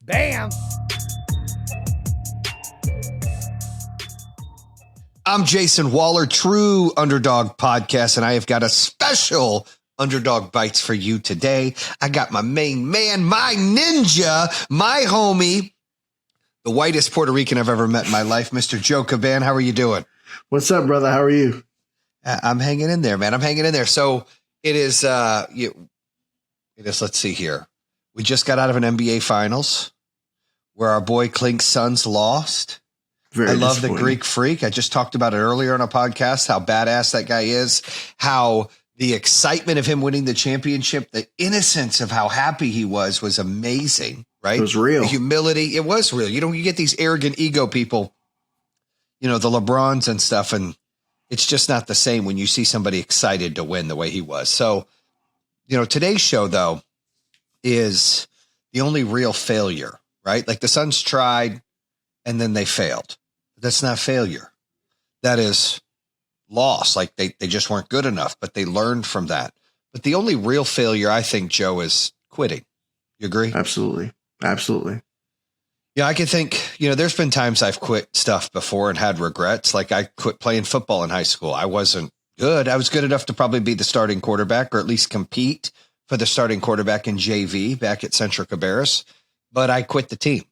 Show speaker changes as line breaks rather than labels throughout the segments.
Bam!
I'm Jayson Waller, True Underdog Podcast, and I have got a special Underdog Bites for you today. I got my main man, my ninja, my homie, the whitest Puerto Rican I've ever met in my life, Mr. Joe Caban. How are you doing?
What's up, brother? How are you?
I'm hanging in there, man. I'm hanging in there. So it is, let's see here. We just got out of an NBA Finals where our boy Klink's Suns lost. I love the Greek Freak. I just talked about it earlier on a podcast, how badass that guy is, how the excitement of him winning the championship, the innocence of how happy he was amazing, right?
It was real.
The humility, it was real. You know, you get these arrogant ego people, you know, the LeBrons and stuff, and it's just not the same when you see somebody excited to win the way he was. So, you know, today's show, though, is the only real failure, right? Like the Suns tried and then they failed. That's not failure. That is loss. Like they just weren't good enough, but they learned from that. But the only real failure, I think, Joe, is quitting. You agree?
Absolutely. Absolutely.
Yeah, I can think, you know, there's been times I've quit stuff before and had regrets. Like I quit playing football in high school. I wasn't good. I was good enough to probably be the starting quarterback or at least compete for the starting quarterback in JV back at Central Cabarrus, but I quit the team.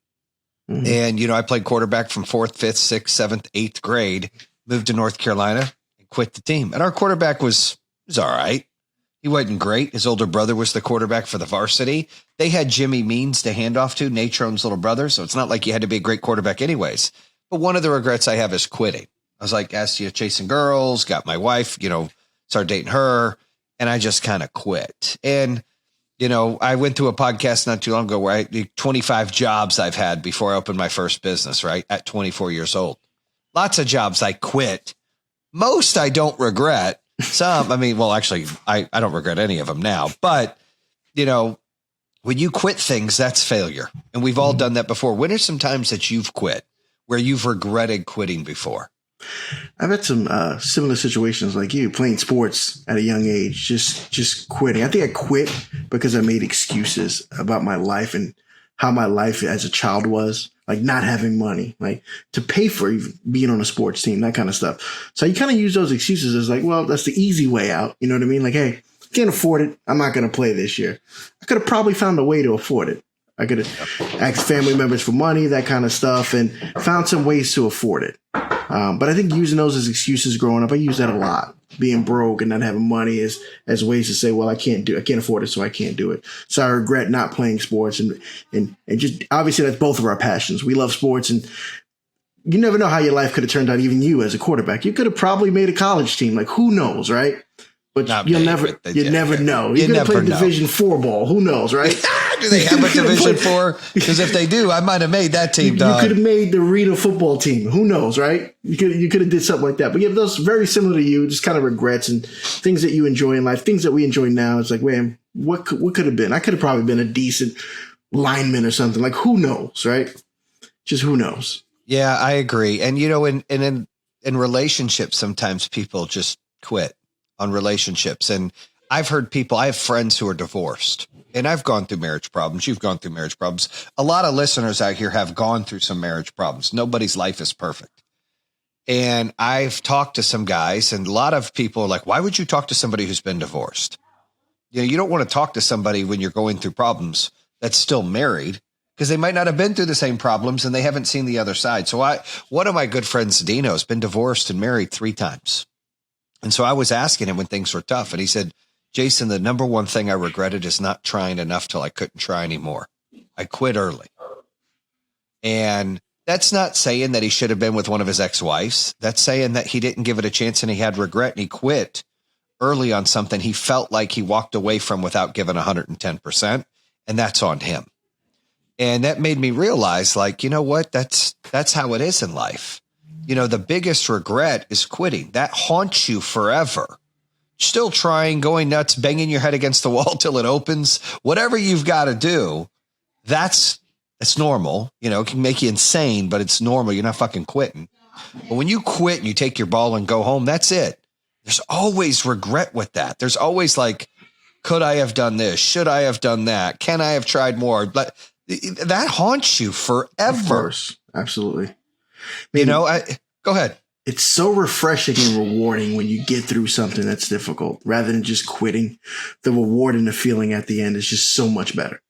Mm-hmm. And, you know, I played quarterback from 4th, 5th, 6th, 7th, 8th grade, moved to North Carolina and quit the team. And our quarterback was all right. He wasn't great. His older brother was the quarterback for the varsity. They had Jimmy Means to hand off to, Natrone's little brother. So it's not like you had to be a great quarterback anyways. But one of the regrets I have is quitting. I was like, asked you chasing girls, got my wife, you know, started dating her. And I just kind of quit. And, you know, I went through a podcast not too long ago where 25 jobs I've had before I opened my first business, right? At 24 years old. Lots of jobs I quit. Most I don't regret. Some, I mean, well, actually, I don't regret any of them now. But, you know, when you quit things, that's failure. And we've all done that before. When are some times that you've quit where you've regretted quitting before?
I've had some similar situations like you, playing sports at a young age, just quitting. I think I quit because I made excuses about my life and how my life as a child was, like not having money, like to pay for being on a sports team, that kind of stuff. So you kind of use those excuses as like, well, that's the easy way out. You know what I mean? Like, hey, can't afford it. I'm not going to play this year. I could have probably found a way to afford it. I could have asked family members for money, that kind of stuff, and found some ways to afford it. But I think using those as excuses growing up, I use that a lot. Being broke and not having money as ways to say, well, I can't afford it, so I can't do it. So I regret not playing sports and just obviously that's both of our passions. We love sports, and you never know how your life could have turned out. Even you as a quarterback, you could have probably made a college team. Like who knows, right? But you'll never know. You could have played Division IV ball. Who knows, right?
Do they have a Division IV? Because if they do, I might have made that team, dog.
You could have made the Rita football team. Who knows, right? You could have did something like that. But yeah, those very similar to you, just kind of regrets and things that you enjoy in life, things that we enjoy now. It's like, man, what could have been? I could have probably been a decent lineman or something. Like, who knows, right? Just who knows?
Yeah, I agree. And, you know, in relationships, sometimes people just quit on relationships. And I've heard people, I have friends who are divorced, and I've gone through marriage problems. You've gone through marriage problems. A lot of listeners out here have gone through some marriage problems. Nobody's life is perfect. And I've talked to some guys, and a lot of people are like, why would you talk to somebody who's been divorced? You know, you don't want to talk to somebody when you're going through problems that's still married, because they might not have been through the same problems and they haven't seen the other side. So one of my good friends, Dino, has been divorced and married 3 times. And so I was asking him when things were tough, and he said, Jayson, the number one thing I regretted is not trying enough till I couldn't try anymore. I quit early. And that's not saying that he should have been with one of his ex-wives. That's saying that he didn't give it a chance and he had regret and he quit early on something he felt like he walked away from without giving 110%. And that's on him. And that made me realize, like, you know what? That's how it is in life. You know, the biggest regret is quitting. That haunts you forever. Still trying, going nuts, banging your head against the wall till it opens, whatever you've got to do, that's normal. You know, it can make you insane, but it's normal. You're not fucking quitting. But when you quit and you take your ball and go home, that's it. There's always regret with that. There's always like, could I have done this? Should I have done that? Can I have tried more? But that haunts you forever.
Of course. Absolutely.
Go ahead.
It's so refreshing and rewarding when you get through something that's difficult rather than just quitting. The reward and the feeling at the end is just so much better.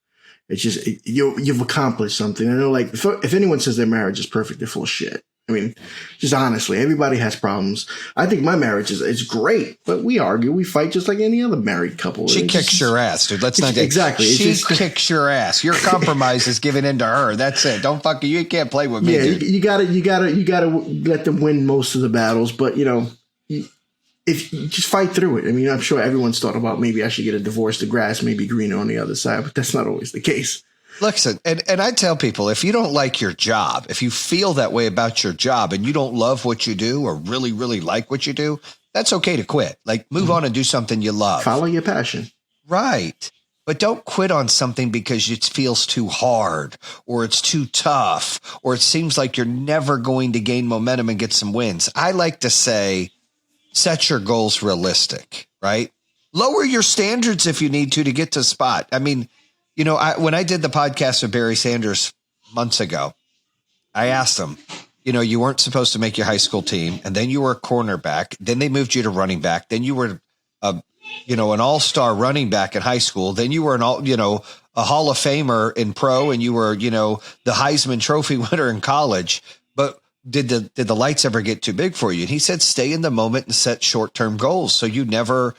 It's just, you've accomplished something. I know, like, if anyone says their marriage is perfect, they're full of shit. I mean, just honestly, everybody has problems. I think my marriage is great, but we argue, we fight just like any other married couple.
She kicks your ass, dude. Let's not
exactly.
She kicks your ass. Your compromise is giving in to her. That's it. Don't fuck you. You can't play with me.
Yeah,
dude.
you gotta let them win most of the battles, but if you just fight through it. I mean, I'm sure everyone's thought about maybe I should get a divorce. The grass may be greener on the other side, but that's not always the case.
Listen, and I tell people, if you don't like your job, if you feel that way about your job and you don't love what you do or really, really like what you do, that's okay to quit. Like, move on and do something you love.
Follow your passion.
Right. But don't quit on something because it feels too hard or it's too tough or it seems like you're never going to gain momentum and get some wins. I like to say, set your goals realistic, right? Lower your standards if you need to get to a spot. I mean, when I did the podcast with Barry Sanders months ago, I asked him, you weren't supposed to make your high school team, and then you were a cornerback. Then they moved you to running back. Then you were, an all-star running back in high school. Then you were a Hall of Famer in pro, and you were, the Heisman Trophy winner in college. But did the lights ever get too big for you? And he said, stay in the moment and set short-term goals. So you're never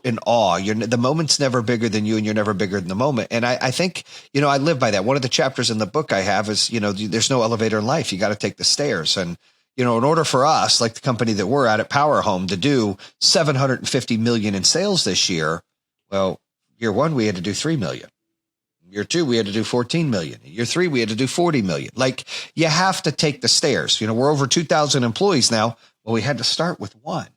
in awe. The moment's never bigger than you, and you're never bigger than the moment. And I think, I live by that. One of the chapters in the book I have is, there's no elevator in life. You got to take the stairs. And, in order for us, like the company that we're at PowerHome, to do $750 million in sales this year, well, year one, we had to do 3 million. Year two, we had to do 14 million. Year three, we had to do 40 million. Like, you have to take the stairs. We're over 2,000 employees now. Well, we had to start with one.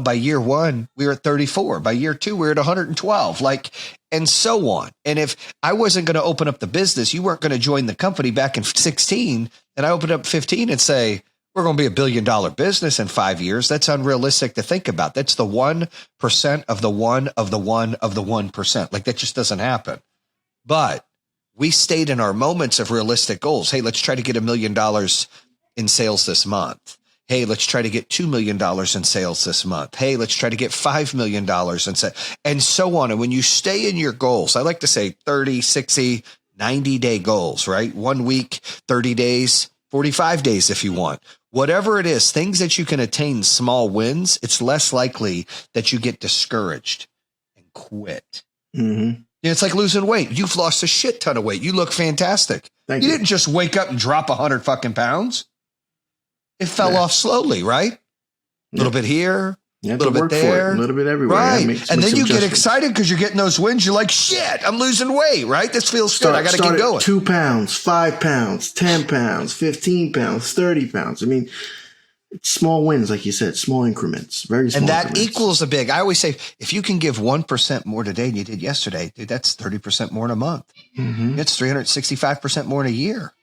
By year one, we were at 34. By year two, we were at 112, and so on. And if I wasn't going to open up the business, you weren't going to join the company back in 16, and I opened up 15 and say, we're going to be $1 billion business in 5 years. That's unrealistic to think about. That's the 1% of the 1 of the 1 of the 1%. Like, that just doesn't happen. But we stayed in our moments of realistic goals. Hey, let's try to get $1 million in sales this month. Hey, let's try to get $2 million in sales this month. Hey, let's try to get $5 million in sales, and so on. And when you stay in your goals, I like to say 30, 60, 90-day goals, right? 1 week, 30 days, 45 days if you want. Whatever it is, things that you can attain small wins, it's less likely that you get discouraged and quit.
Mm-hmm.
It's like losing weight. You've lost a shit ton of weight. You look fantastic.
Thank you.
You didn't just wake up and drop 100 fucking pounds. It fell off slowly, right? A little bit here, a little bit there,
a little bit everywhere.
Right. And then you get excited because you're getting those wins. You're like, shit, I'm losing weight, right? This feels good. I got to keep going.
2 pounds, 5 pounds, 10 pounds, 15 pounds, 30 pounds. I mean, it's small wins, like you said, small increments, very small.
And that
increments.
equals a big, I always say, if you can give 1% more today than you did yesterday, dude, that's 30% more in a month.
Mm-hmm.
It's 365% more in a year.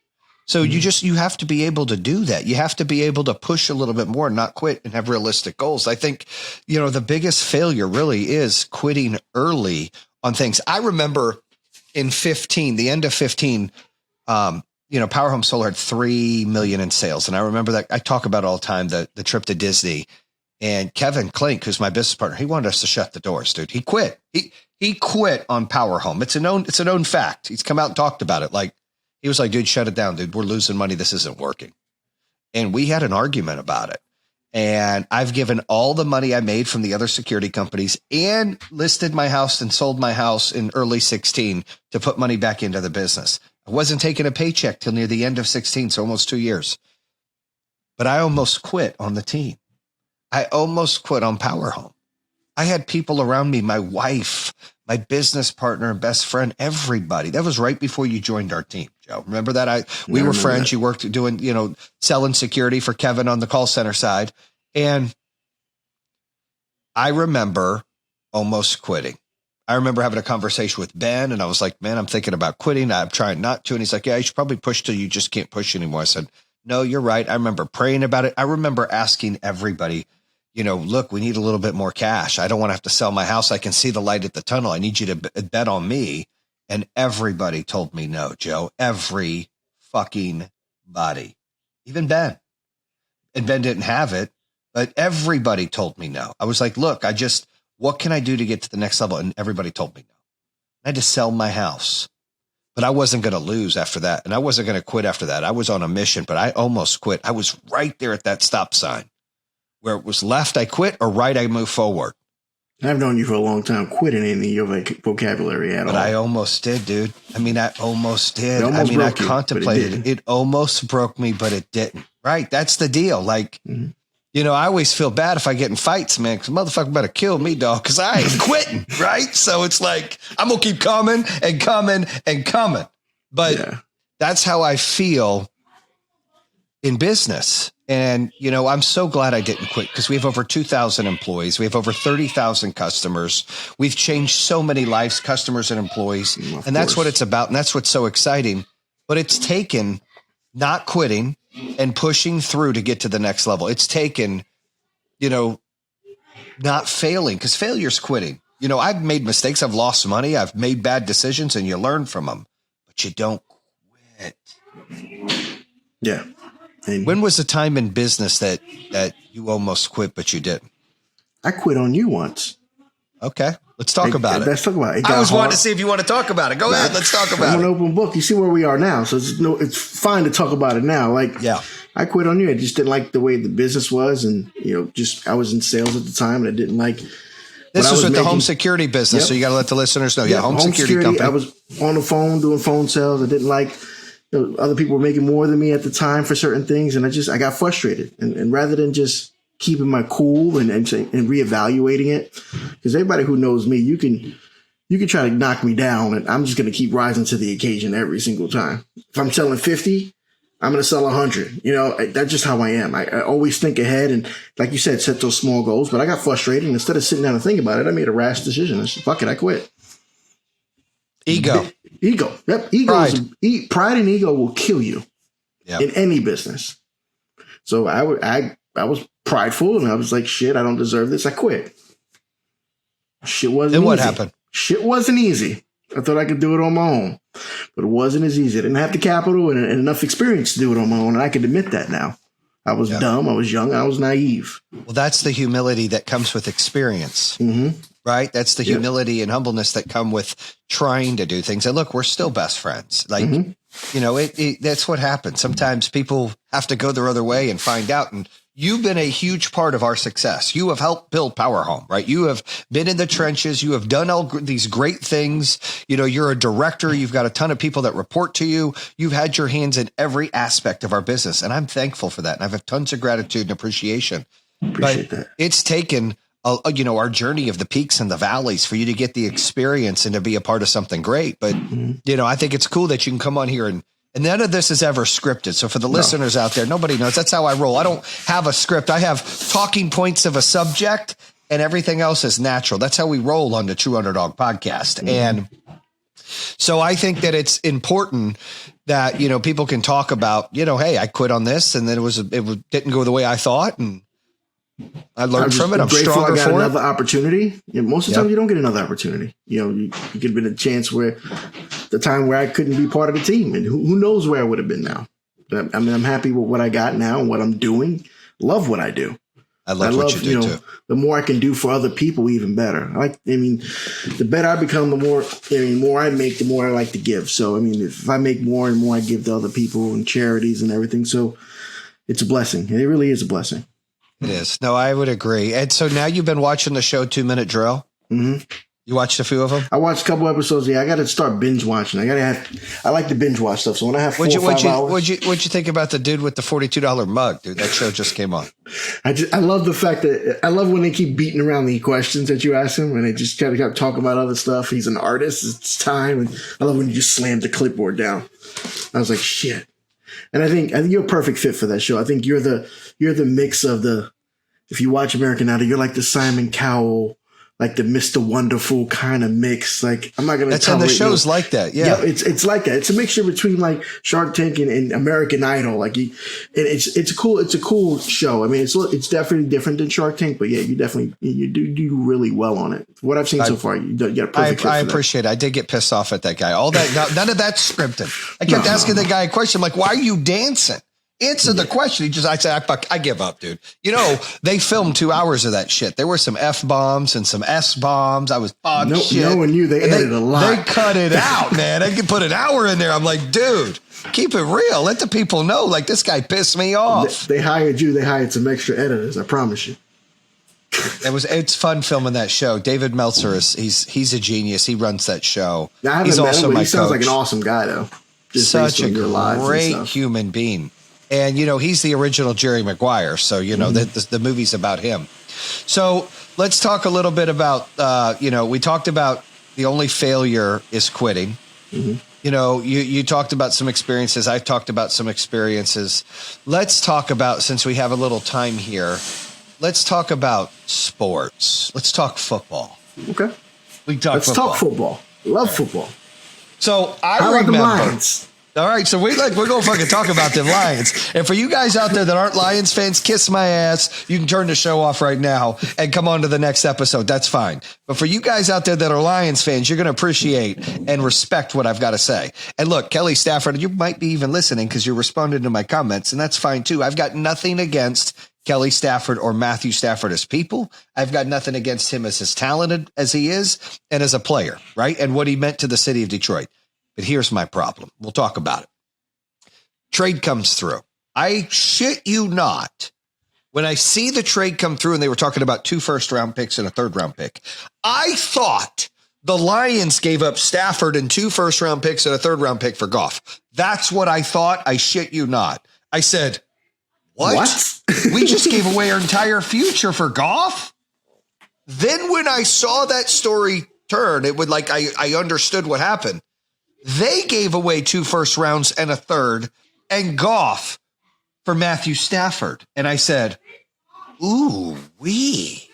So you have to be able to do that. You have to be able to push a little bit more and not quit and have realistic goals. I think, the biggest failure really is quitting early on things. I remember in 15, the end of 15, PowerHome Solar had 3 million in sales. And I remember that I talk about all the time, the trip to Disney, and Kevin Klink, who's my business partner, he wanted us to shut the doors, dude. He quit. He quit on PowerHome. It's a known fact. He's come out and talked about it. Like, he was like, dude, shut it down, dude. We're losing money. This isn't working. And we had an argument about it. And I've given all the money I made from the other security companies and listed my house and sold my house in early 16 to put money back into the business. I wasn't taking a paycheck till near the end of 16, so almost 2 years. But I almost quit on the team. I almost quit on PowerHome. I had people around me, my wife, my business partner and best friend, everybody. That was right before you joined our team, Joe. Remember that? We were friends. You worked doing, selling security for Kevin on the call center side. And I remember almost quitting. I remember having a conversation with Ben, and I was like, man, I'm thinking about quitting. I'm trying not to. And he's like, yeah, you should probably push till you just can't push anymore. I said, no, you're right. I remember praying about it. I remember asking everybody, look, we need a little bit more cash. I don't want to have to sell my house. I can see the light at the tunnel. I need you to bet on me And everybody told me no, Joe. Every fucking body. Even Ben. And Ben didn't have it, but everybody told me no. I was like, look, what can I do to get to the next level? And everybody told me no. I had to sell my house, but I wasn't going to lose after that. And I wasn't going to quit after that. I was on a mission, but I almost quit. I was right there at that stop sign where it was left, I quit, or right, I move forward.
I've known you for a long time. Quitting ain't in your vocabulary at all.
But I almost did, dude. I almost did. I contemplated it. It almost broke me, but it didn't. Right. That's the deal. Like, I always feel bad if I get in fights, man, because motherfucker better kill me, dog, because I ain't quitting. Right. So it's like, I'm going to keep coming and coming and coming. But that's how I feel in business. And, I'm so glad I didn't quit because we have over 2,000 employees. We have over 30,000 customers. We've changed so many lives, customers and employees. And that's what it's about. And that's what's so exciting. But it's taken not quitting and pushing through to get to the next level. It's taken, not failing, because failure's quitting. I've made mistakes. I've lost money. I've made bad decisions, and you learn from them, but you don't quit.
Yeah. And
when was the time in business that you almost quit, but you didn't?
I quit on you once.
Okay. Let's talk about it.
Let's talk about it.
I was wanting to see if you want to talk about it. Go ahead. Let's talk about it.
I'm an open book. You see where we are now. So it's fine to talk about it now. I quit on you. I just didn't like the way the business was. And, I was in sales at the time and I didn't like.
This was with the home security business. Yep. So you got to let the listeners know. Yeah. Home security company.
I was on the phone doing phone sales. I didn't like other people were making more than me at the time for certain things. And I got frustrated. And rather than just keeping my cool and reevaluating it, because everybody who knows me, you can try to knock me down and I'm just going to keep rising to the occasion every single time. If I'm selling 50, I'm going to sell 100. That's just how I am. I always think ahead and, like you said, set those small goals. But I got frustrated. And instead of sitting down and thinking about it, I made a rash decision. I said, fuck it, I quit.
Ego.
Yep. Pride and ego will kill you in any business. So I was prideful and I was like, shit, I don't deserve this. I quit. Shit wasn't easy.
And what happened?
Shit wasn't easy. I thought I could do it on my own, but it wasn't as easy. I didn't have the capital and enough experience to do it on my own. And I can admit that now. I was dumb. I was young. I was naive.
Well, that's the humility that comes with experience.
Mm-hmm.
Right. That's the humility and humbleness that come with trying to do things. And look, we're still best friends. Like, that's what happens. Sometimes people have to go their other way and find out. And you've been a huge part of our success. You have helped build PowerHome, right? You have been in the trenches. You have done all these great things. You're a director. You've got a ton of people that report to you. You've had your hands in every aspect of our business. And I'm thankful for that. And I have tons of gratitude and appreciation.
Appreciate that.
It's taken our journey of the peaks and the valleys for you to get the experience and to be a part of something great. But, I think it's cool that you can come on here and none of this is ever scripted. So for the listeners out there, nobody knows. That's how I roll. I don't have a script. I have talking points of a subject and everything else is natural. That's how we roll on the True Underdog podcast. And so I think that it's important that, people can talk about, hey, I quit on this and then it didn't go the way I thought. And I learned from it. I'm stronger
I got
for
another opportunity. Most of the time, you don't get another opportunity. You could have been a chance where the time where I couldn't be part of the team, and who knows where I would have been now. I'm happy with what I got now and what I'm doing. Love what I do.
I love what you do too.
The more I can do for other people, even better. The better I become, the more I make, the more I like to give. So, if I make more and more I give to other people and charities and everything. So it's a blessing. It really is a blessing.
It is. No, I would agree. And so now you've been watching the show 2 Minute Drill.
Mm-hmm.
You watched a few of them?
I watched a couple episodes. Yeah, I got to start binge watching. I like to binge watch stuff. So when I have 4 or 5 hours.
What'd you think about the dude with the $42 mug, dude? That show just came on.
I love the fact that I love when they keep beating around the questions that you ask him and they just kind of talk about other stuff. He's an artist. It's time. And I love when you just slam the clipboard down. I was like, shit. And I think you're a perfect fit for that show. I think you're the mix of if you watch American Idol, you're like the Simon Cowell, like the Mr. Wonderful kind of mix. Like I'm not gonna.
That's on the shows like that. Yeah,
it's like that. It's a mixture between like Shark Tank and American Idol. Like it's a cool show. I mean, it's definitely different than Shark Tank, but yeah, you do really well on it. What I've seen so far, you get a perfect.
I appreciate it. I did get pissed off at that guy. All that, none of that's scripted. I kept asking the guy a question. I'm like, why are you dancing? Answer the question. I said, I give up, dude. You know, they filmed 2 hours of that shit. There were some F-bombs and some S-bombs. I was, shit.
No one knew they edited a lot.
They cut it out, man. They could put an hour in there. I'm like, dude, keep it real. Let the people know, like, this guy pissed me off.
They hired you. They hired some extra editors. I promise you.
It's fun filming that show. David Meltzer he's a genius. He runs that show.
Now, he's also my coach. He sounds like an awesome guy, though. Just
such a great human being. And, you know, he's the original Jerry Maguire. So, you know, the movie's about him. So let's talk a little bit about, we talked about the only failure is quitting. Mm-hmm. You know, you talked about some experiences. I've talked about some experiences. Let's talk about, since we have a little time here, let's talk about sports. Let's talk football.
Okay.
Let's talk football.
Love football.
So I remember. The Lions? All right, so we're going to fucking talk about the Lions. And for you guys out there that aren't Lions fans, kiss my ass. You can turn the show off right now and come on to the next episode. That's fine. But for you guys out there that are Lions fans, you're going to appreciate and respect what I've got to say. And look, Kelly Stafford, you might be even listening because you're responding to my comments, and that's fine too. I've got nothing against Kelly Stafford or Matthew Stafford as people. I've got nothing against him as talented as he is and as a player, right? And what he meant to the city of Detroit. But here's my problem. We'll talk about it. Trade comes through. I shit you not. When I see the trade come through and they were talking about 2 first-round picks and a third-round pick, I thought the Lions gave up Stafford and 2 first-round picks and a third-round pick for Goff. That's what I thought. I shit you not. I said, what? We just gave away our entire future for Goff? Then when I saw that story turn, it would like I understood what happened. They gave away 2 first rounds and a third and Goff for Matthew Stafford. And I said, ooh, we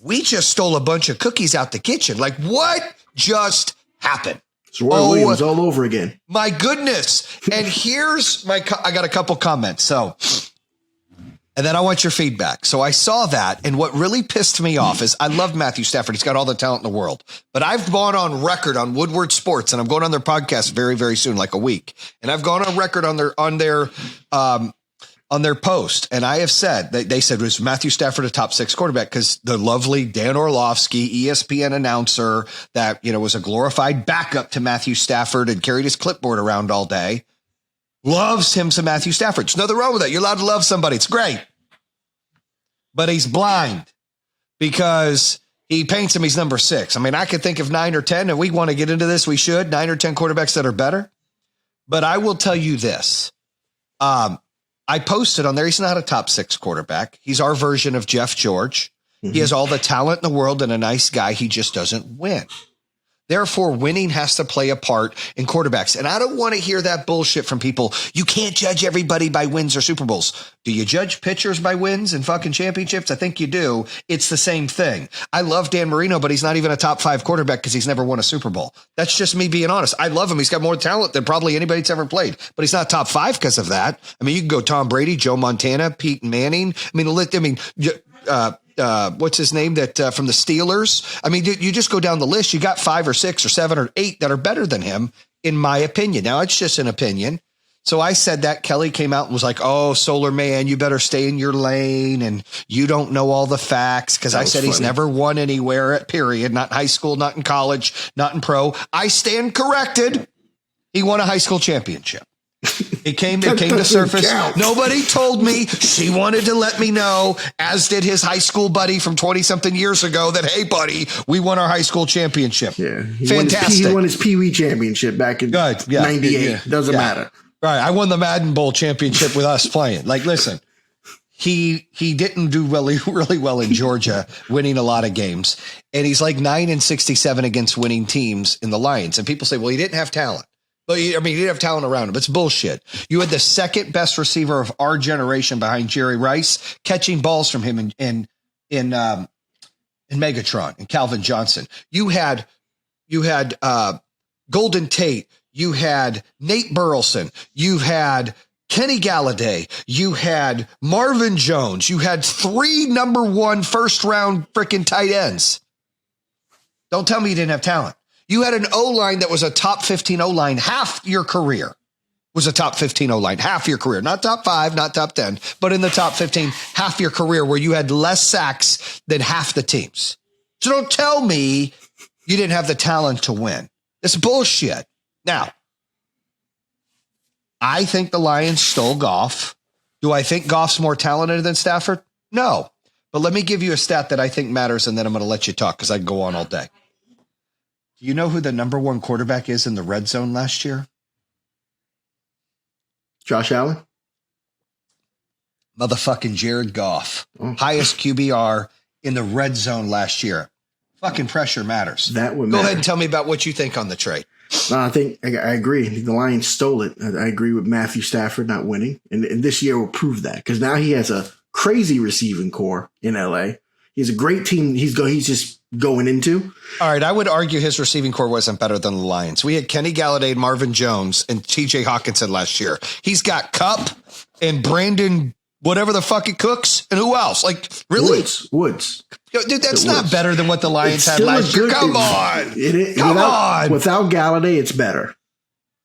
just stole a bunch of cookies out the kitchen. Like, what just happened?
It's Roy Williams all over again.
My goodness. And here's I got a couple comments. So, and then I want your feedback. So I saw that. And what really pissed me off is I love Matthew Stafford. He's got all the talent in the world. But I've gone on record on Woodward Sports, and I'm going on their podcast very, very soon, like a week. And I've gone on record on their post. And I have said that they said, was Matthew Stafford a top 6 quarterback? Because the lovely Dan Orlovsky, ESPN announcer that, you know, was a glorified backup to Matthew Stafford and carried his clipboard around all day, loves him some Matthew Stafford. There's nothing wrong with that. You're allowed to love somebody. It's great. But he's blind because he paints him. He's number 6. I mean, I could think of 9 or 10, and we want to get into this. We should 9 or 10 quarterbacks that are better. But I will tell you this. I posted on there. He's not a top 6 quarterback. He's our version of Jeff George. Mm-hmm. He has all the talent in the world and a nice guy. He just doesn't win. Therefore, winning has to play a part in quarterbacks. And I don't want to hear that bullshit from people. You can't judge everybody by wins or Super Bowls. Do you judge pitchers by wins and fucking championships? I think you do. It's the same thing. I love Dan Marino, but he's not even a top 5 quarterback because he's never won a Super Bowl. That's just me being honest. I love him. He's got more talent than probably anybody that's ever played, but he's not top 5 because of that. I mean, you can go Tom Brady, Joe Montana, Peyton Manning. What's his name that from the Steelers? I mean, you just go down the list. You got 5 or 6 or 7 or 8 that are better than him, in my opinion. Now, it's just an opinion. So I said that. Kelly came out and was like, oh, Solar Man, you better stay in your lane. And you don't know all the facts. Because I said funny. He's never won anywhere at period. Not in high school, not in college, not in pro. I stand corrected. He won a high school championship. It came to surface. Count. Nobody told me. She wanted to let me know, as did his high school buddy from 20-something years ago, that, hey, buddy, we won our high school championship.
Yeah.
Fantastic.
He won his Pee Wee championship back in 98. Yeah. Doesn't matter.
Right. I won the Madden Bowl championship with us playing. Like, listen, he didn't do really well in Georgia, winning a lot of games. And he's like 9-67 against winning teams in the Lions. And people say, well, he didn't have talent. Well, I mean, he didn't have talent around him. It's bullshit. You had the second best receiver of our generation behind Jerry Rice, catching balls from him in and Megatron and Calvin Johnson. You had Golden Tate. You had Nate Burleson. You had Kenny Galladay. You had Marvin Jones. You had 3 number 1 first round freaking tight ends. Don't tell me you didn't have talent. You had an O-line that was a top 15 O-line. Half your career was a top 15 O-line. Half your career. Not top 5, not top 10, but in the top 15, half your career where you had less sacks than half the teams. So don't tell me you didn't have the talent to win. It's bullshit. Now, I think the Lions stole Goff. Do I think Goff's more talented than Stafford? No. But let me give you a stat that I think matters, and then I'm going to let you talk because I can go on all day. Do you know who the number 1 quarterback is in the red zone last year?
Josh Allen?
Motherfucking Jared Goff. Highest QBR in the red zone last year. Fucking pressure matters.
That would
Go
matter.
ahead and tell me about what you think on the trade.
No, I think I agree. I think the Lions stole it. I agree with Matthew Stafford not winning. And this year will prove that because now he has a crazy receiving core in LA. He's a great team he's just going into.
All right, I would argue his receiving core wasn't better than the Lions. We had Kenny Galladay, Marvin Jones, and TJ Hawkinson last year. He's got Kupp and Brandon, whatever the fuck it cooks, and who else? Like, really?
Woods.
Yo, dude, that's not better than what the Lions had last year. Come on.
Come on. Without Galladay, it's better.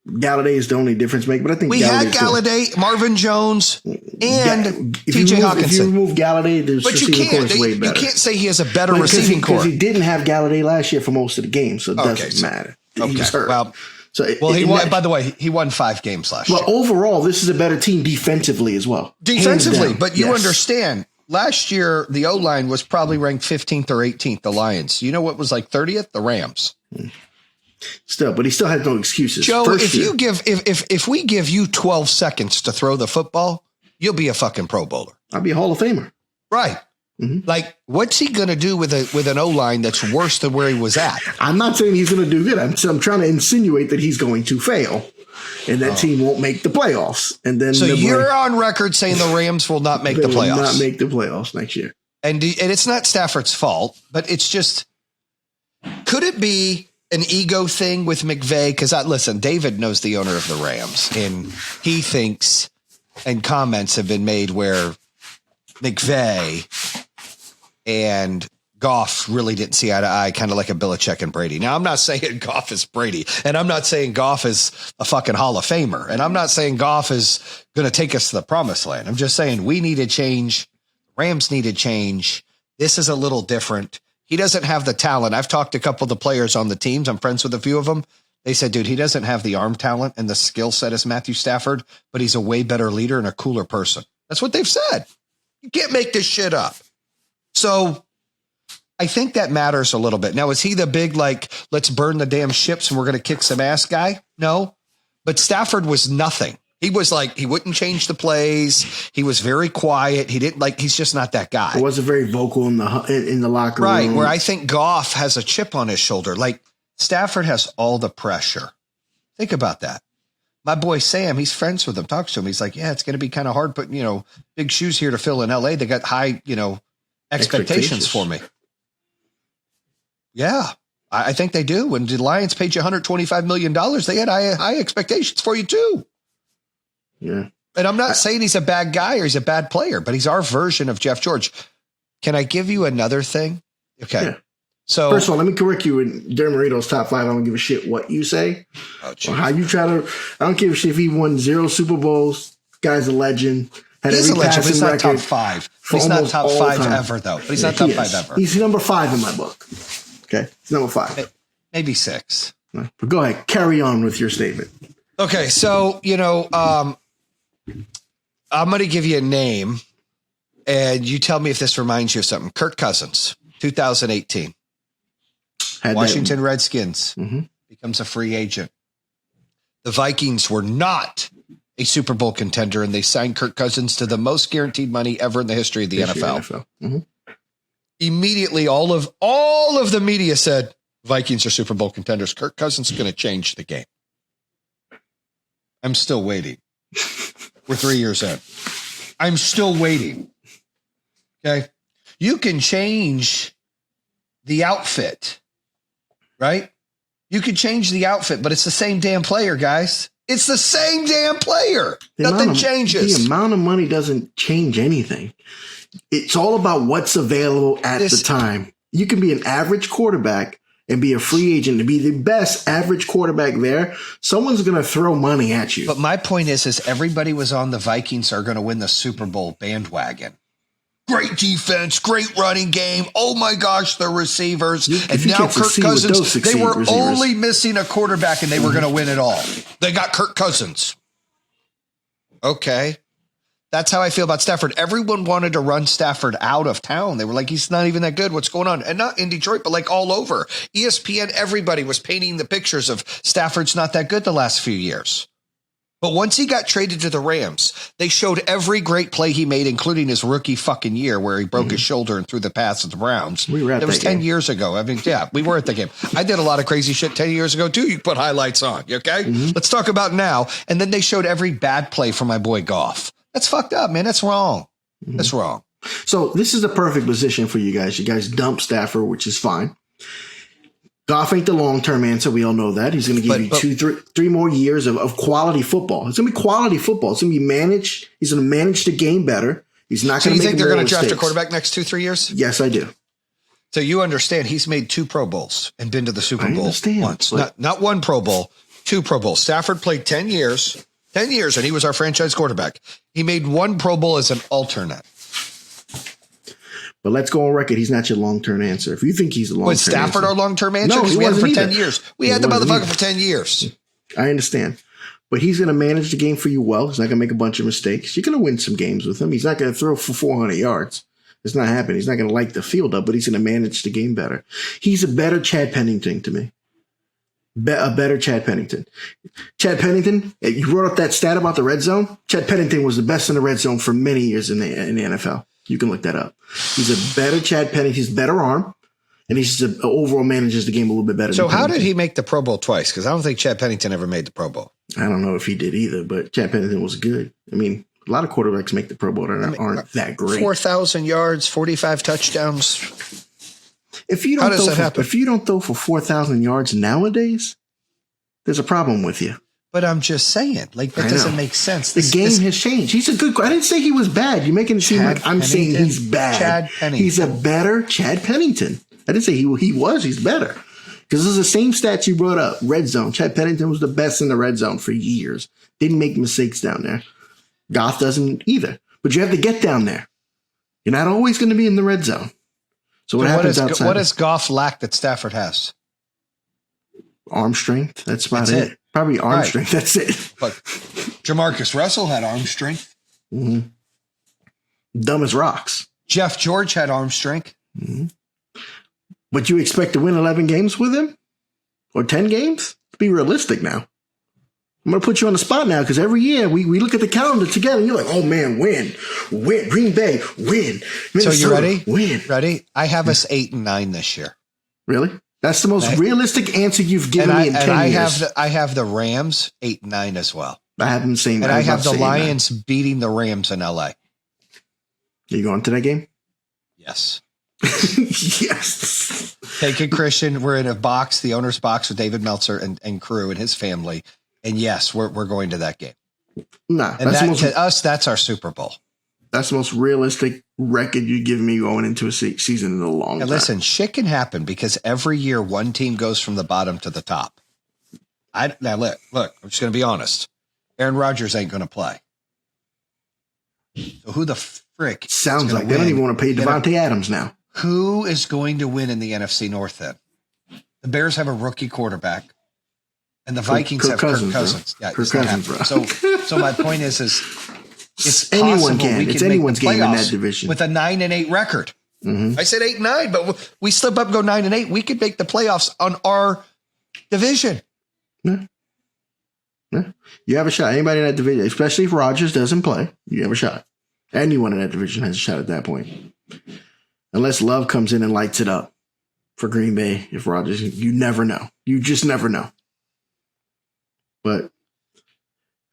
Galladay is the only difference maker, but I think
we had Galladay, Marvin Jones, and TJ Hawkinson.
If you remove Galladay, the receiving core is way better.
You can't say he has a better receiving core.
Because he didn't have Galladay last year for most of the games, so it doesn't matter. He was hurt.
Well, he won. By the way, he won 5 games last year.
Well, overall, this is a better team defensively as well.
Defensively, but you understand, last year, the O-line was probably ranked 15th or 18th, the Lions. You know what was like 30th? The Rams.
Still, but he still had no excuses.
Joe, if we give you 12 seconds to throw the football, you'll be a fucking Pro Bowler.
I'll be a Hall of Famer.
Right. Mm-hmm. Like, what's he going to do with an O-line that's worse than where he was at?
I'm not saying he's going to do good. I'm trying to insinuate that he's going to fail, and that team won't make the playoffs. And then,
so you're on record saying the Rams will not make the playoffs.
Will not make the playoffs next year.
And it's not Stafford's fault, but it's just, could it be an ego thing with McVay? Because listen, David knows the owner of the Rams, and he thinks, and comments have been made where McVay and Goff really didn't see eye to eye, kind of like a Belichick and Brady. Now, I'm not saying Goff is Brady, and I'm not saying Goff is a fucking Hall of Famer, and I'm not saying Goff is going to take us to the promised land. I'm just saying we need a change. Rams need a change. This is a little different. He doesn't have the talent. I've talked to a couple of the players on the teams. I'm friends with a few of them. They said, dude, he doesn't have the arm talent and the skill set as Matthew Stafford, but he's a way better leader and a cooler person. That's what they've said. You can't make this shit up. So I think that matters a little bit. Now, is he the big, like, let's burn the damn ships and we're going to kick some ass guy? No. But Stafford was nothing. He was like, he wouldn't change the plays. He was very quiet. He didn't he's just not that guy.
He wasn't very vocal in the locker room.
Right. Where I think Goff has a chip on his shoulder. Like, Stafford has all the pressure. Think about that. My boy Sam, he's friends with him, talks to him. He's like, yeah, it's going to be kind of hard putting, big shoes here to fill in LA. They got high, expectations for me. Yeah, I think they do. When the Lions paid you $125 million, they had high expectations for you too.
Yeah.
And I'm not saying he's a bad guy or he's a bad player, but he's our version of Jeff George. Can I give you another thing? Okay. Yeah. So
first of all, let me correct you. In Darren Marino's top 5, I don't give a shit what you say or how you try to. I don't give a shit if he won 0 Super Bowls. Guy's a legend.
He's a legend, but he's not top 5. He's not top 5 ever, though. But he's not top 5 ever.
He's number 5 in my book. Okay, he's number 5.
Maybe 6.
But go ahead, carry on with your statement.
Okay, so I'm going to give you a name, and you tell me if this reminds you of something. Kirk Cousins, 2018. Washington Redskins becomes a free agent. The Vikings were not a Super Bowl contender, and they signed Kirk Cousins to the most guaranteed money ever in the history of the NFL. Mm-hmm. Immediately, all of the media said, Vikings are Super Bowl contenders. Kirk Cousins is going to change the game. I'm still waiting. We're 3 years in. I'm still waiting. Okay. You can change the outfit, right? You could change the outfit, but it's the same damn player, guys. It's the same damn player. Nothing changes.
The amount of money doesn't change anything. It's all about what's available at the time. You can be an average quarterback and be a free agent to be the best average quarterback there. Someone's going to throw money at you.
But my point is everybody was on the Vikings are going to win the Super Bowl bandwagon. Great defense, great running game. Oh my gosh, the receivers. And now Kirk Cousins, they were only missing a quarterback and they were going to win it all. They got Kirk Cousins. Okay. That's how I feel about Stafford. Everyone wanted to run Stafford out of town. They were like, he's not even that good. What's going on? And not in Detroit, but like all over. ESPN, everybody was painting the pictures of Stafford's not that good the last few years. But once he got traded to the Rams, they showed every great play he made, including his rookie fucking year where he broke his shoulder and threw the pass at the Browns.
We were at that was
10
game.
years ago. I mean, yeah, we were at the game. I did a lot of crazy shit 10 years ago, too. You put highlights on, okay? Let's talk about now. And then they showed every bad play for my boy Goff. That's fucked up, man. That's wrong. That's wrong.
So this is the perfect position for you guys. You guys dump Stafford, which is fine. Goff ain't the long-term answer. We all know that. He's going to give you 3 more years of quality football. It's going to be quality football. It's going to be managed. He's going to manage the game better. He's not going to make. So you think they're going to draft a quarterback next 2-3 years?
Yes, I do. So you understand he's made 2 Pro Bowls and been to the Super Bowl once. Not 1 Pro Bowl, 2 Pro Bowls. Stafford played 10 years, and he was our franchise quarterback. He made 1 Pro Bowl as an alternate.
But let's go on record. He's not your long-term answer. If you think he's a long-term answer. Was
Stafford our long-term answer?
No, he
we had him for
either.
10 years. We had the motherfucker for 10 years.
I understand. But he's going to manage the game for you well. He's not going to make a bunch of mistakes. You're going to win some games with him. He's not going to throw for 400 yards. It's not happening. He's not going to light the field up, but he's going to manage the game better. He's a better Chad Pennington to me. A better Chad Pennington. Chad Pennington, you brought up that stat about the red zone. Chad Pennington was the best in the red zone for many years in the NFL. You can look that up. He's a better Chad Pennington. He's better arm, and he's just overall manages the game a little bit better.
So how did he make the Pro Bowl twice? Because I don't think Chad Pennington ever made the Pro Bowl.
I don't know if he did either, but Chad Pennington was good. I mean, a lot of quarterbacks make the Pro Bowl that aren't that great.
4,000 yards, 45 touchdowns.
If you don't throw for 4,000 yards nowadays, there's a problem with you.
But I'm just saying, like, that doesn't make sense.
The game has changed. He's a good. I didn't say he was bad. You're making it seem like I'm saying he's bad.
Chad Pennington.
He's a better Chad Pennington. I didn't say he was. He's better. Because this is the same stats you brought up. Red zone. Chad Pennington was the best in the red zone for years. Didn't make mistakes down there. Goff doesn't either. But you have to get down there. You're not always going to be in the red zone. So what happens outside?
What does Goff lack that Stafford has?
Arm strength. That's about it. Probably arm strength. That's it.
But Jamarcus Russell had arm strength.
Mm-hmm. Dumb as rocks.
Jeff George had arm strength.
Mm-hmm. But you expect to win 11 games with him? Or 10 games? Be realistic now. I'm going to put you on the spot now because every year we look at the calendar together and you're like, oh man, win. Green Bay, win. Minnesota,
so you ready?
Win.
Ready? I have us 8-9 this year.
Really? That's the most realistic answer you've given me in 10 years.
I have the Rams 8-9 as well.
I have them saying that.
And I have the Lions beating the Rams in LA.
You going to that game?
Yes.
Yes.
Taking Christian. We're in a box, the owner's box with David Meltzer and crew and his family. And yes, we're going to that game.
Nah.
And to us, that's our Super Bowl.
That's the most realistic record you give me going into a season in a long time.
And listen, shit can happen because every year one team goes from the bottom to the top. Now look, I'm just going to be honest. Aaron Rodgers ain't going to play. So who the frick?
Sounds like they don't even want to pay Devontae Adams now.
Who is going to win in the NFC North then? The Bears have a rookie quarterback. And the Vikings have Kirk Cousins. Yeah,
Kirk Cousins, bro.
So my point is it's
anyone can. It's anyone's game in that division
with a 9-8 record.
Mm-hmm.
I said 8-9, but we slip up and go 9-8. We could make the playoffs on our division.
Yeah. You have a shot. Anybody in that division, especially if Rodgers doesn't play, you have a shot. Anyone in that division has a shot at that point, unless Love comes in and lights it up for Green Bay. If Rodgers, you never know. You just never know. But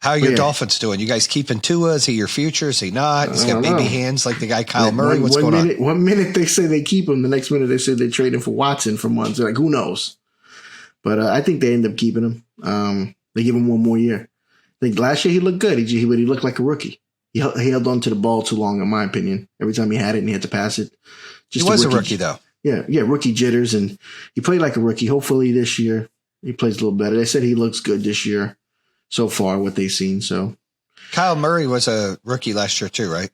How are your Dolphins doing? You guys keeping Tua? Is he your future? Is he not? He's got baby hands like the guy Kyle Murray. What's going on?
One minute they say they keep him, the next minute they say they trade him for Watson for months. They're like, who knows? But I think they end up keeping him. They give him one more year. I think last year he looked good. He looked like a rookie. He held on to the ball too long, in my opinion. Every time he had it and he had to pass it.
He was a rookie, though.
Yeah, rookie jitters, and he played like a rookie. Hopefully this year he plays a little better. They said he looks good this year so far, what they've seen. So
Kyle Murray was a rookie last year too, right?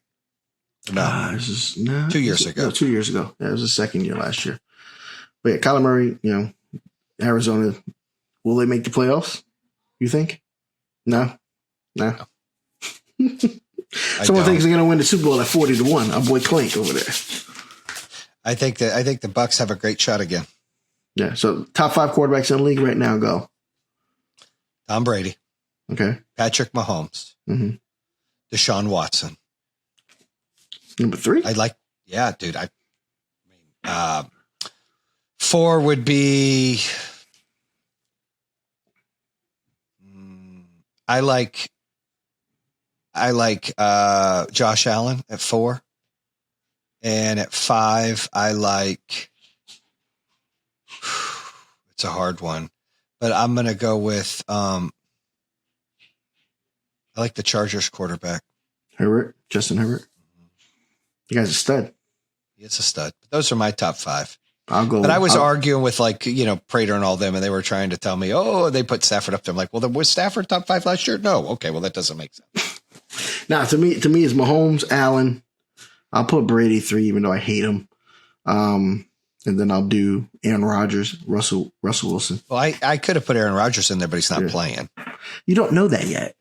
No, 2 years ago.
No, 2 years ago. That was the second year last year. But yeah, Kyler Murray, Arizona, will they make the playoffs? You think? No. Someone thinks they're going to win the Super Bowl at 40-1. Our boy Clink over there.
I think the Bucs have a great shot again.
Yeah. So top 5 quarterbacks in the league right now go.
Tom Brady.
Okay.
Patrick Mahomes.
Mm-hmm.
Deshaun Watson.
Number 3.
Yeah, dude. 4 would be. I like Josh Allen at 4, and at 5 I like. It's a hard one, but I'm gonna go with. I like the Chargers quarterback,
Justin Herbert. The guy's a stud.
He is a stud. But those are my top 5.
I'll go.
But I was arguing with Prater and all them, and they were trying to tell me, they put Stafford up there. I'm like, well, was Stafford top 5 last year? No. Okay, well, that doesn't make sense.
Now, to me, it's Mahomes, Allen. I'll put Brady 3, even though I hate him. And then I'll do Aaron Rodgers, Russell Wilson.
Well, I could have put Aaron Rodgers in there, but he's not playing.
You don't know that yet.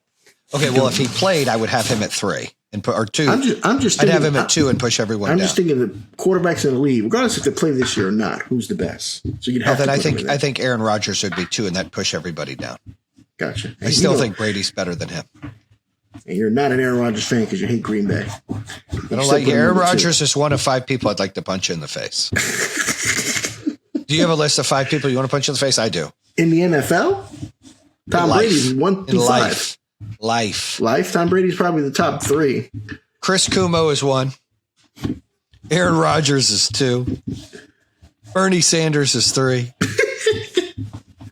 Okay, well, if he played, I would have him at 3 or 2.
I'm just.
I'd have him at 2 and push everyone down.
I'm just thinking the quarterbacks in the league, regardless if they play this year or not, who's the best. So you'd have.
Then I think Aaron Rodgers would be 2, and that'd push everybody down.
Gotcha.
I still think Brady's better than him.
And you're not an Aaron Rodgers fan because you hate Green Bay.
I don't like Aaron Rodgers is one of 5 people I'd like to punch in the face. Do you have a list of 5 people you want to punch in the face? I do.
In the NFL, Tom Brady's 1 through 5.
Life.
Tom Brady's probably the top 3.
Chris Cuomo is 1. Aaron Rodgers is 2. Bernie Sanders is 3.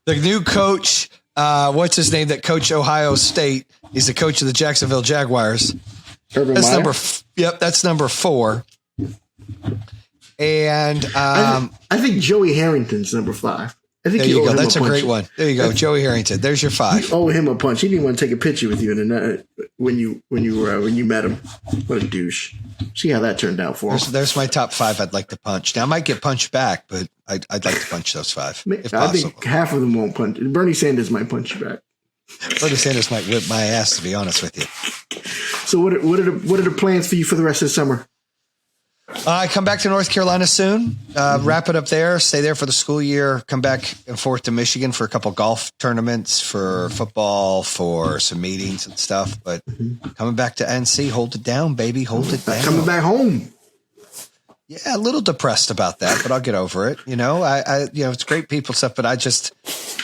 The new coach, what's his name? That coached Ohio State. He's the coach of the Jacksonville Jaguars.
Urban
That's
Meyer?
that's number 4. And
I think Joey Harrington's number 5. I think
there you go. That's a great one. There you go, Joey Harrington. There's your 5.
You owe him a punch. He didn't want to take a picture with you when you met him. What a douche. See how that turned out for him.
There's my top 5 I'd like to punch. Now I might get punched back, but I'd like to punch those 5 if
I
possible.
think half of them won't punch. Bernie Sanders might punch you back.
Bernie Sanders might whip my ass, to be honest with you.
So what are the plans for you for the rest of the summer?
I come back to North Carolina soon, wrap it up there, stay there for the school year, come back and forth to Michigan for a couple golf tournaments, for football, for some meetings and stuff. But coming back to NC, hold it down, baby, hold it down.
Coming back home.
Yeah, a little depressed about that, but I'll get over it. It's great people stuff, but I just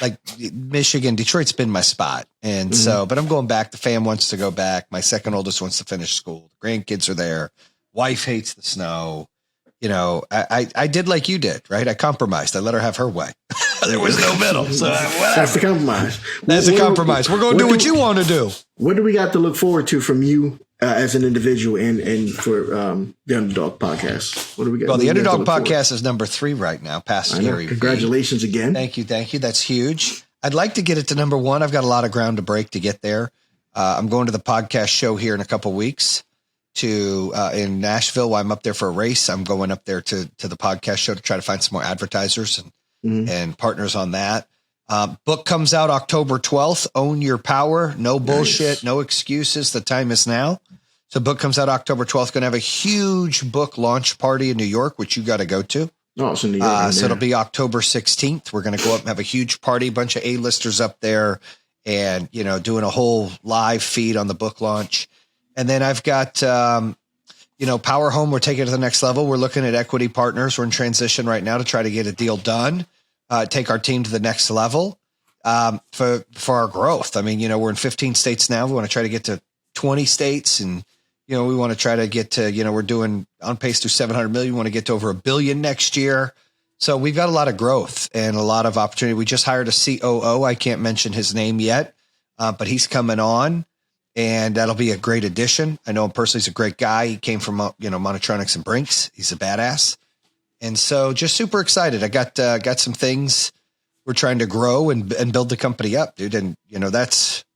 like Michigan, Detroit's been my spot. And but I'm going back. The fam wants to go back. My second oldest wants to finish school. The grandkids are there. Wife hates the snow. I did like you did, right? I compromised. I let her have her way. There was no middle. So
that's the compromise.
That's a compromise. We're going to do what you want to do.
What do we got to look forward to from you as an individual and for the Underdog podcast? What do we got?
Well, the Underdog podcast is number 3 right now. Past Gary.
Congratulations again.
Thank you. That's huge. I'd like to get it to number 1. I've got a lot of ground to break to get there. I'm going to the podcast show here in a couple weeks. In Nashville while I'm up there for a race. I'm going up there to the podcast show to try to find some more advertisers and partners on that. Book comes out October 12th. Own Your Power. No bullshit. No excuses. The time is now. So book comes out October 12th. Going to have a huge book launch party in New York, which you got to go to.
Oh, it's in New York.
So it'll be October 16th. We're going to go up and have a huge party, a bunch of A-listers up there and, doing a whole live feed on the book launch. And then I've got, PowerHome. We're taking it to the next level. We're looking at equity partners. We're in transition right now to try to get a deal done, take our team to the next level. for our growth. I mean, we're in 15 states now. We want to try to get to 20 states, and we want to try to get to, we're doing on pace to 700 million. We want to get to over $1 billion next year. So we've got a lot of growth and a lot of opportunity. We just hired a COO. I can't mention his name yet, but he's coming on, and that'll be a great addition. I know him personally. He's a great guy. He came from, Monotronics and Brinks. He's a badass. And so just super excited. I got some things we're trying to grow and build the company up, dude. And,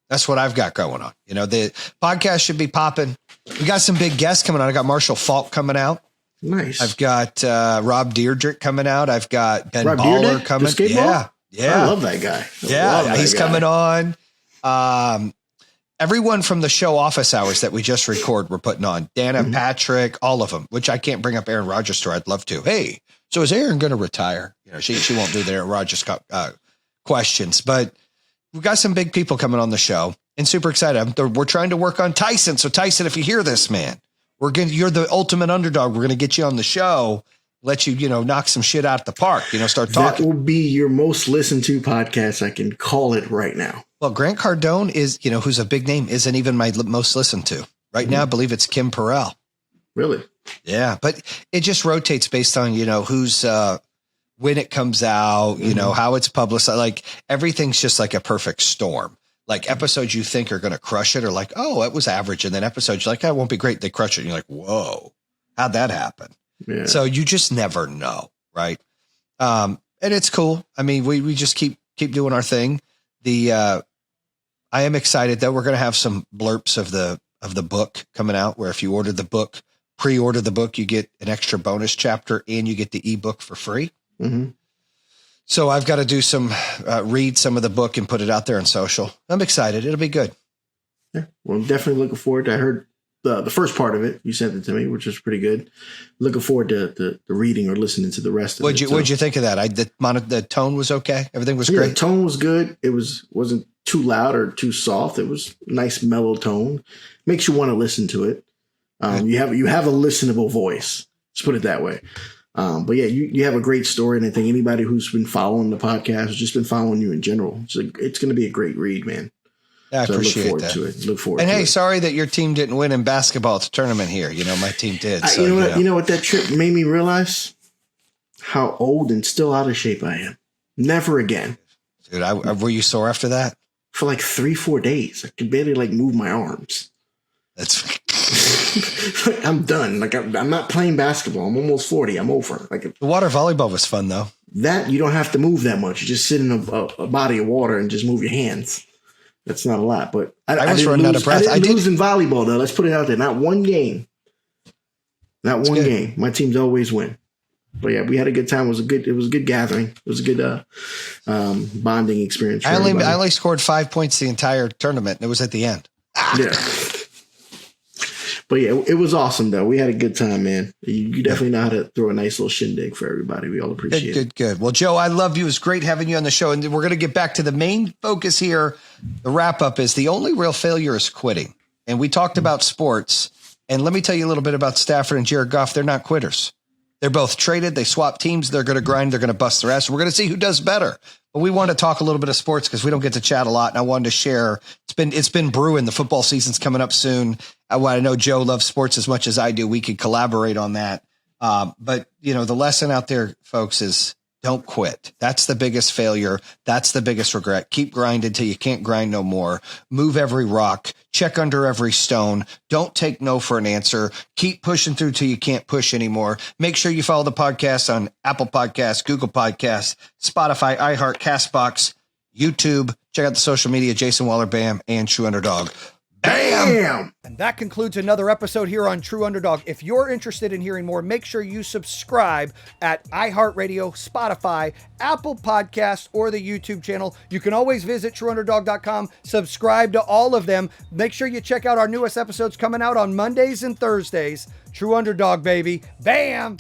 that's what I've got going on. The podcast should be popping. We got some big guests coming on. I got Marshall Falk coming out.
Nice.
I've got Rob Deerdrick coming out. I've got Ben
Rob
Baller
Deerdrick?
coming.
Yeah.
Yeah.
I love that guy.
He's coming on. Everyone from the show Office Hours that we just record, we're putting on. Dana, Patrick, all of them, which I can't bring up Aaron Rodgers' story. I'd love to. Hey, so is Aaron going to retire? She won't do the Aaron Rodgers questions, but we've got some big people coming on the show and super excited. We're trying to work on Tyson. So Tyson, if you hear this, man, you're the ultimate underdog. We're going to get you on the show, let you, knock some shit out at the park, start talking.
That will be your most listened to podcast. I can call it right now.
Well, Grant Cardone is, who's a big name, isn't even my most listened to right now. I believe it's Kim Perrell.
Really?
Yeah. But it just rotates based on, who's, when it comes out, how it's publicized. Like everything's just like a perfect storm. Like episodes you think are going to crush it are like, oh, it was average. And then episodes you're like, it won't be great. They crush it. And you're like, whoa, how'd that happen? Yeah. So you just never know. Right. And it's cool. I mean, we just keep doing our thing. I am excited that we're going to have some blurps of the book coming out, where if you order the book, pre-order the book, you get an extra bonus chapter and you get the ebook for free. Mm-hmm. So I've got to do read some of the book and put it out there on social. I'm excited. It'll be good.
Yeah. Well, I'm definitely looking forward to, I heard the first part of it. You sent it to me, which was pretty good. Looking forward to the reading or listening to the rest of it.
What'd you think of that? The tone was okay. Everything was great.
The tone was good. It wasn't too loud or too soft. It was a nice mellow tone. Makes you want to listen to it. You have a listenable voice. Let's put it that way. But yeah, you have a great story, and I think anybody who's been following the podcast has just been following you in general. It's going to be a great read, man.
Yeah, I appreciate
look forward
that.
to it. Look forward.
And
to
hey,
it.
sorry that your team didn't win in basketball at the tournament here. My team did. So,
you know what that trip made me realize? How old and still out of shape I am. Never again.
Dude, were you sore after that?
For like 3-4 days. I could barely move my arms.
That's
I'm done. I'm not playing basketball. I'm almost 40. I'm over.
The water volleyball was fun though.
That you don't have to move that much. You just sit in a body of water and just move your hands. That's not a lot. But I was running out of breath. I didn't lose in volleyball though. Let's put it out there. Not one game. Not one game. My teams always win. But yeah, we had a good time. It was a good gathering. It was a good bonding experience.
I only scored 5 points the entire tournament, and it was at the end.
Yeah. But yeah, it was awesome though. We had a good time, man. You definitely know how to throw a nice little shindig for everybody. We all appreciate it.
Good. Well, Joe, I love you. It was great having you on the show. And we're going to get back to the main focus here. The wrap up is the only real failure is quitting. And we talked about sports. And let me tell you a little bit about Stafford and Jared Goff. They're not quitters. They're both traded. They swap teams. They're going to grind. They're going to bust their ass. We're going to see who does better. But we want to talk a little bit of sports because we don't get to chat a lot. And I wanted to share. It's been brewing. The football season's coming up soon. I know Joe loves sports as much as I do. We could collaborate on that. But the lesson out there, folks, is don't quit. That's the biggest failure. That's the biggest regret. Keep grinding till you can't grind no more. Move every rock. Check under every stone. Don't take no for an answer. Keep pushing through till you can't push anymore. Make sure you follow the podcast on Apple Podcasts, Google Podcasts, Spotify, iHeart, CastBox, YouTube. Check out the social media, Jayson Waller, Bam, and True Underdog. Bam!
And that concludes another episode here on True Underdog. If you're interested in hearing more, make sure you subscribe at iHeartRadio, Spotify, Apple Podcasts, or the YouTube channel. You can always visit TrueUnderdog.com, subscribe to all of them. Make sure you check out our newest episodes coming out on Mondays and Thursdays. True Underdog, baby. Bam!